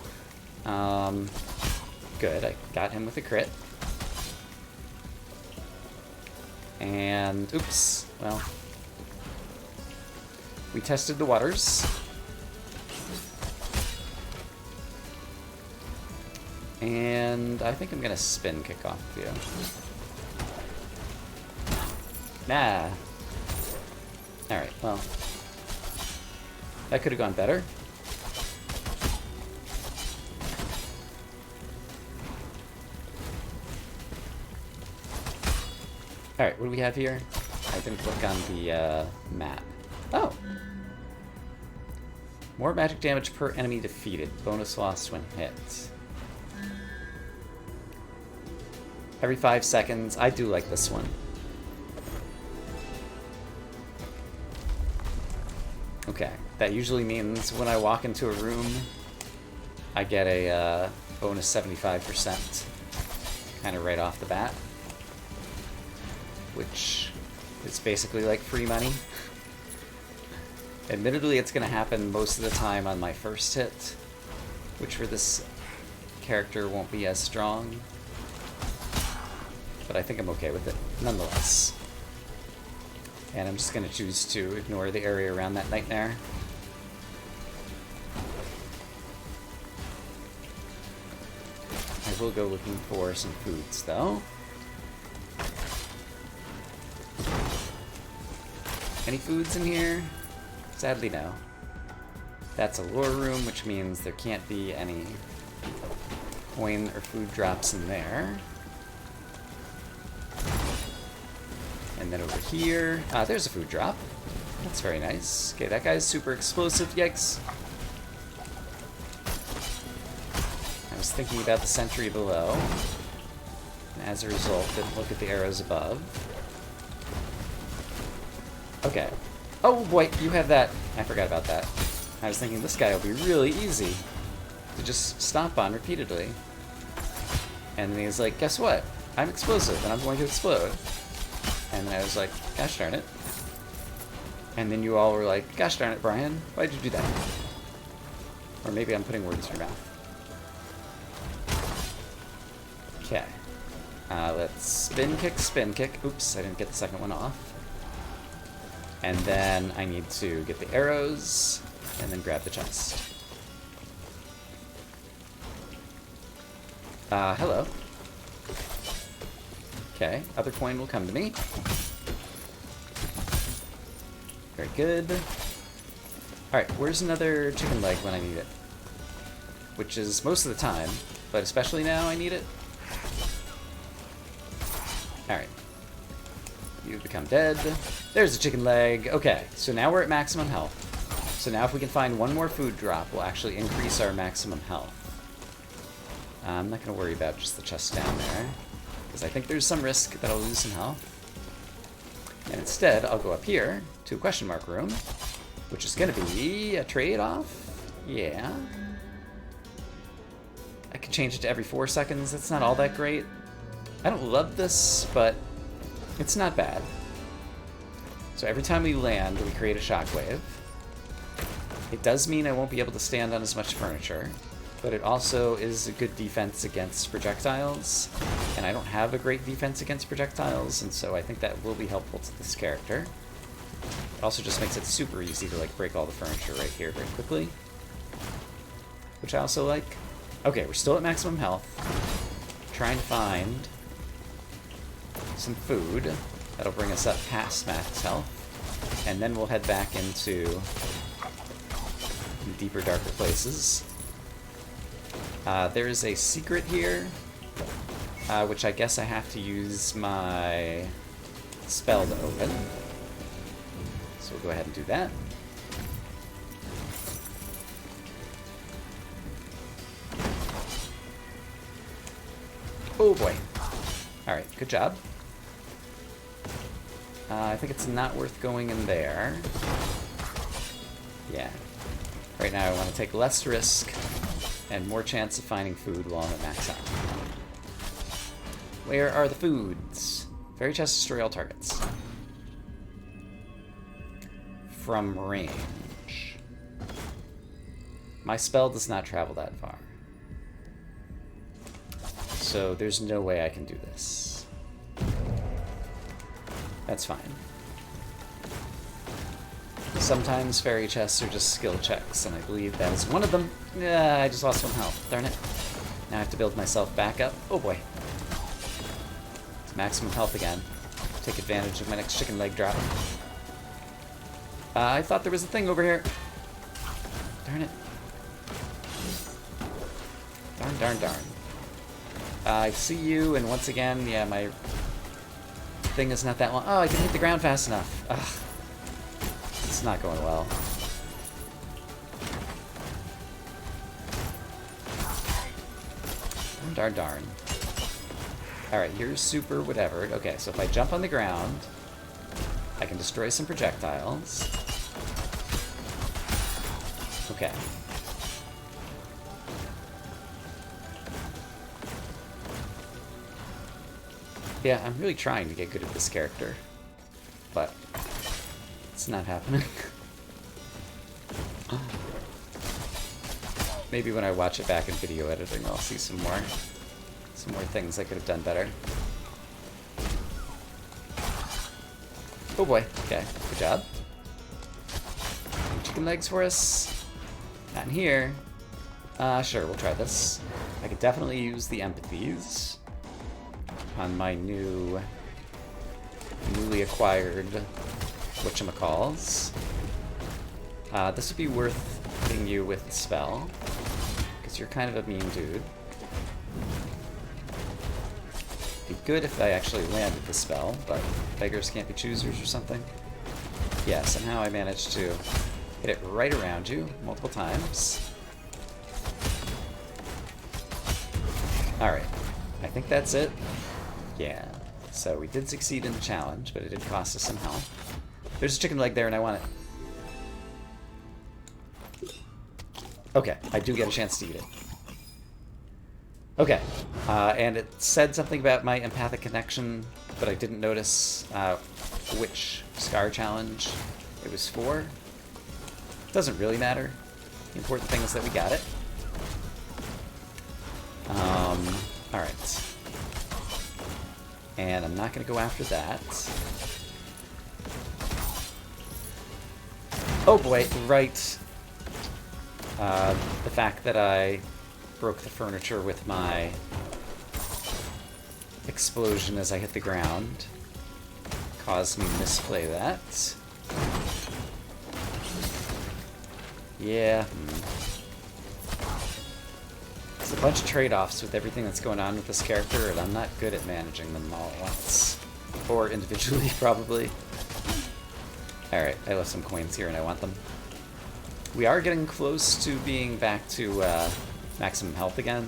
Good, I got him with a crit. And, oops, well. We tested the waters. And I think I'm gonna spin kick off with you. Nah. Alright, well. That could have gone better. Alright, what do we have here? I didn't look on the map. Oh! More magic damage per enemy defeated. Bonus loss when hit. Every 5 seconds. I do like this one. Okay. That usually means when I walk into a room, I get a bonus 75%. Kind of right off the bat. Which is basically like free money. Admittedly, it's going to happen most of the time on my first hit, which for this character won't be as strong. But I think I'm okay with it, nonetheless. And I'm just going to choose to ignore the area around that nightmare. I will go looking for some foods, though. Any foods in here? Sadly, no. That's a lore room, which means there can't be any coin or food drops in there. And then over here, there's a food drop. That's very nice. Okay, that guy's super explosive, yikes. I was thinking about the sentry below. And as a result, didn't look at the arrows above. Okay. Oh boy, you have that. I forgot about that. I was thinking this guy will be really easy to just stomp on repeatedly. And then he's like, guess what? I'm explosive and I'm going to explode. And then I was like, gosh darn it. And then you all were like, gosh darn it, Brian, why'd you do that? Or maybe I'm putting words in your mouth. Okay. Let's spin kick. Oops, I didn't get the second one off. And then I need to get the arrows, and then grab the chest. Hello. Okay, other coin will come to me. Very good. Alright, where's another chicken leg when I need it? Which is most of the time, but especially now I need it. Alright. You become dead. There's a chicken leg. Okay, so now we're at maximum health. So now if we can find one more food drop, we'll actually increase our maximum health. I'm not going to worry about just the chest down there, because I think there's some risk that I'll lose some health. And instead, I'll go up here to a question mark room, which is going to be a trade-off. Yeah. I can change it to every 4 seconds. That's not all that great. I don't love this, but it's not bad. So every time we land, we create a shockwave. It does mean I won't be able to stand on as much furniture, but it also is a good defense against projectiles, and I don't have a great defense against projectiles, and so I think that will be helpful to this character. It also just makes it super easy to like break all the furniture right here very quickly, which I also like. Okay, we're still at maximum health. Trying to find some food that'll bring us up past max health, and then we'll head back into deeper, darker places. There is a secret here, which I guess I have to use my spell to open. So we'll go ahead and do that. Oh boy. Alright, good job. I think it's not worth going in there. Yeah. Right now I want to take less risk and more chance of finding food while I'm at max health. Where are the foods? Fairy chest, destroy all targets. From range. My spell does not travel that far. So there's no way I can do this. That's fine. Sometimes fairy chests are just skill checks, and I believe that is one of them. Yeah, I just lost some health. Darn it. Now I have to build myself back up. Oh boy. It's maximum health again. Take advantage of my next chicken leg drop. I thought there was a thing over here. Darn it. Darn, darn, darn. I see you, and once again, yeah, my thing is not that long. Oh, I didn't hit the ground fast enough. Ugh. It's not going well. Darn, darn, darn. Alright, here's super whatever. Okay, so if I jump on the ground, I can destroy some projectiles. Okay. Yeah, I'm really trying to get good at this character, but it's not happening. Maybe when I watch it back in video editing, I'll see some more things I could have done better. Oh boy. Okay, good job. Chicken legs for us. Not in here. Sure, we'll try this. I could definitely use the empathies on my newly acquired whatchamacalls. This would be worth hitting you with the spell, because you're kind of a mean dude. Be good if I actually landed the spell, but beggars can't be choosers or something. Yeah, somehow I managed to hit it right around you multiple times. Alright, I think that's it. Yeah, so we did succeed in the challenge, but it did cost us some health. There's a chicken leg there, and I want it. Okay, I do get a chance to eat it. Okay, and it said something about my empathic connection, but I didn't notice which Scar challenge it was for. Doesn't really matter. The important thing is that we got it. Alright. And I'm not going to go after that. Oh boy, right. The fact that I broke the furniture with my explosion as I hit the ground caused me to misplay that. Yeah. There's a bunch of trade-offs with everything that's going on with this character, and I'm not good at managing them all at once. Or individually, probably. Alright, I left some coins here and I want them. We are getting close to being back to maximum health again,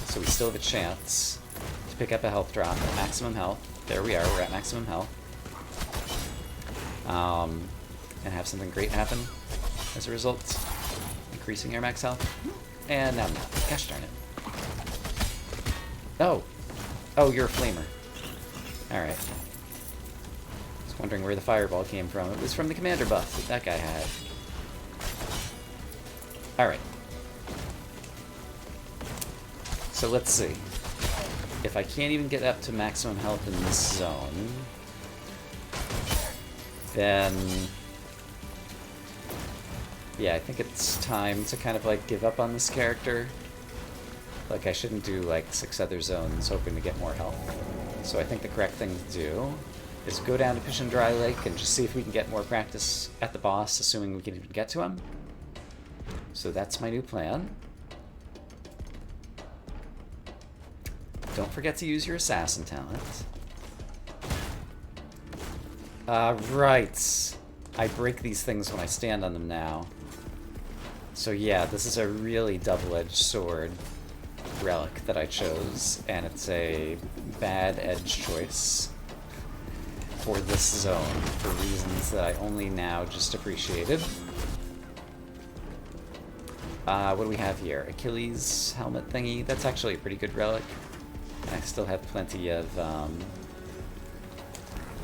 so we still have a chance to pick up a health drop at maximum health. There we are, we're at maximum health. And have something great happen as a result, increasing our max health. And now I'm not. Gosh darn it. Oh! Oh, you're a flamer. Alright. I was wondering where the fireball came from. It was from the commander buff that that guy had. Alright. So let's see. If I can't even get up to maximum health in this zone, then yeah, I think it's time to kind of like give up on this character. Like I shouldn't do like 6 other zones hoping to get more health. So I think the correct thing to do is go down to Pishin Dry Lake and just see if we can get more practice at the boss, assuming we can even get to him. So that's my new plan. Don't forget to use your assassin talent. Right. I break these things when I stand on them now. So yeah, this is a really double-edged sword relic that I chose, and it's a bad edge choice for this zone for reasons that I only now just appreciated. What do we have here? Achilles helmet thingy. That's actually a pretty good relic. I still have plenty of...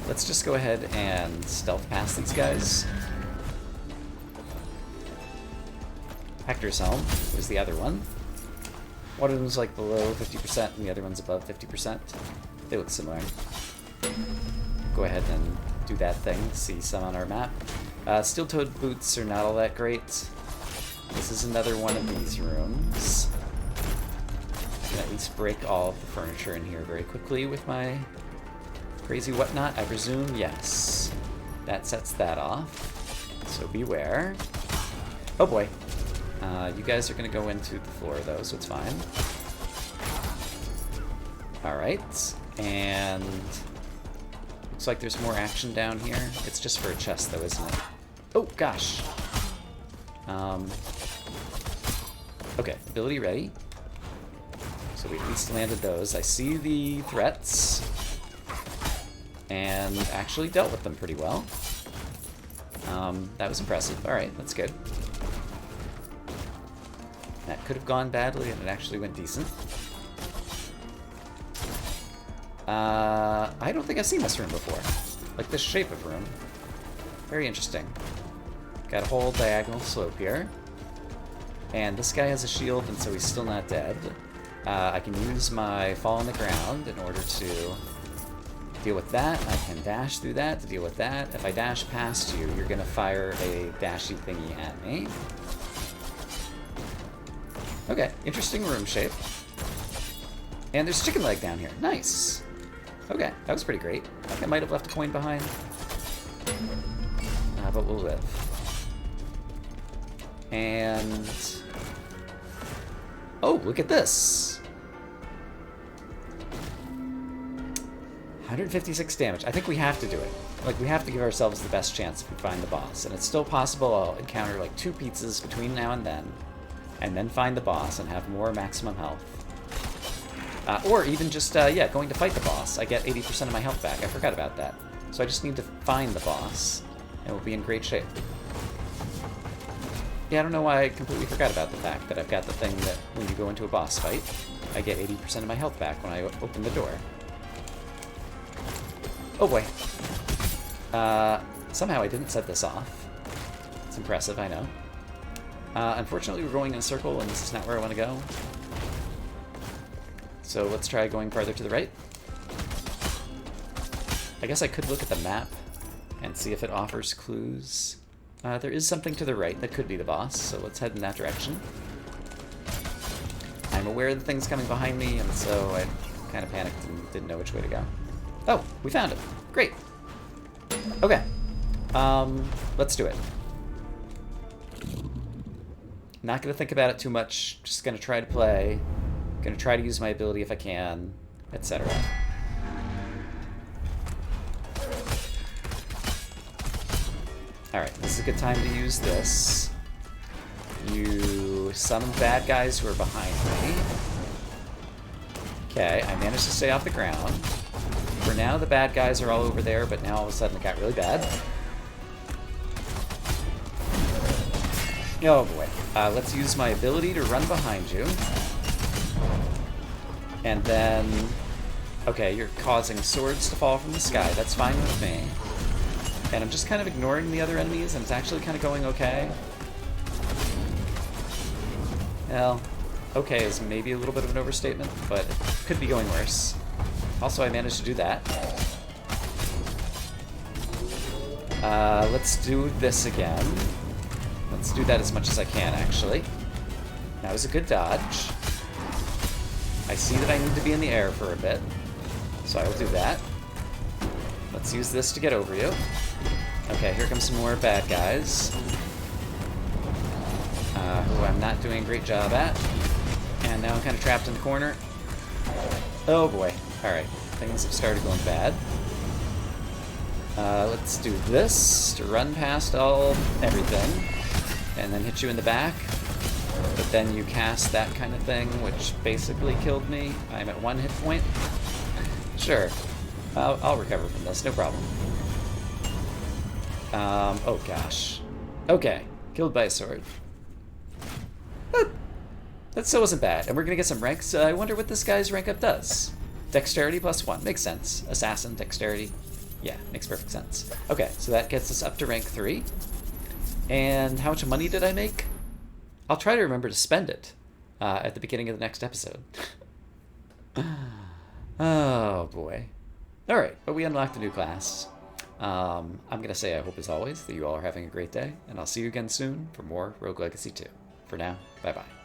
Let's just go ahead and stealth past these guys. Hector's Helm was the other one. One of them's like below 50% and the other one's above 50%. They look similar. Go ahead and do that thing. See some on our map. Steel-toed boots are not all that great. This is another one of these rooms. I can at least break all of the furniture in here very quickly with my crazy whatnot, I presume. Yes. That sets that off. So beware. Oh boy. You guys are going to go into the floor, though, so it's fine. Alright. And... looks like there's more action down here. It's just for a chest, though, isn't it? Oh, gosh. Okay, ability ready. So we at least landed those. I see the threats. And actually dealt with them pretty well. That was impressive. Alright, that's good. That could have gone badly, and it actually went decent. I don't think I've seen this room before. Like this shape of room. Very interesting. Got a whole diagonal slope here. And this guy has a shield, and so he's still not dead. I can use my fall on the ground in order to deal with that. I can dash through that to deal with that. If I dash past you, you're going to fire a dashy thingy at me. Okay, interesting room shape. And there's a chicken leg down here. Nice. Okay, that was pretty great. I think I might have left a coin behind. But we'll live. And... oh, look at this! 156 damage. I think we have to do it. Like, we have to give ourselves the best chance if we find the boss. And it's still possible I'll encounter, like, 2 pizzas between now and then find the boss and have more maximum health. Or even just, yeah, going to fight the boss. I get 80% of my health back. I forgot about that. So I just need to find the boss, and we'll be in great shape. Yeah, I don't know why I completely forgot about the fact that I've got the thing that when you go into a boss fight, I get 80% of my health back when I open the door. Oh boy. Somehow I didn't set this off. It's impressive, I know. Unfortunately, we're going in a circle, and this is not where I want to go. So let's try going farther to the right. I guess I could look at the map and see if it offers clues. There is something to the right that could be the boss, so let's head in that direction. I'm aware of the things coming behind me, and so I kind of panicked and didn't know which way to go. Oh, we found it. Great. Okay. Let's do it. Not going to think about it too much. Just going to try to play. Going to try to use my ability if I can, etc. Alright, this is a good time to use this. You summon bad guys who are behind me. Okay, I managed to stay off the ground. For now, the bad guys are all over there, but now all of a sudden it got really bad. Oh boy. Let's use my ability to run behind you. And then... okay, you're causing swords to fall from the sky. That's fine with me. And I'm just kind of ignoring the other enemies, and it's actually kind of going okay. Well, okay is maybe a little bit of an overstatement, but it could be going worse. Also, I managed to do that. Let's do this again. Let's do that as much as I can, actually. That was a good dodge. I see that I need to be in the air for a bit, so I will do that. Let's use this to get over you. Okay, here comes some more bad guys. Who I'm not doing a great job at. And now I'm kind of trapped in the corner. Oh boy. Alright, things have started going bad. Let's do this to run past everything. And then hit you in the back. But then you cast that kind of thing, which basically killed me. I'm at 1 hit point. Sure. I'll recover from this, no problem. Oh gosh. Okay, killed by a sword. That still wasn't bad. And we're gonna get some ranks. I wonder what this guy's rank up does. Dexterity +1. Makes sense. Assassin, dexterity. Yeah, makes perfect sense. Okay, so that gets us up to rank 3. And how much money did I make? I'll try to remember to spend it at the beginning of the next episode. Oh, boy. Alright, but we unlocked a new class. I'm going to say I hope, as always, that you all are having a great day, and I'll see you again soon for more Rogue Legacy 2. For now, bye-bye.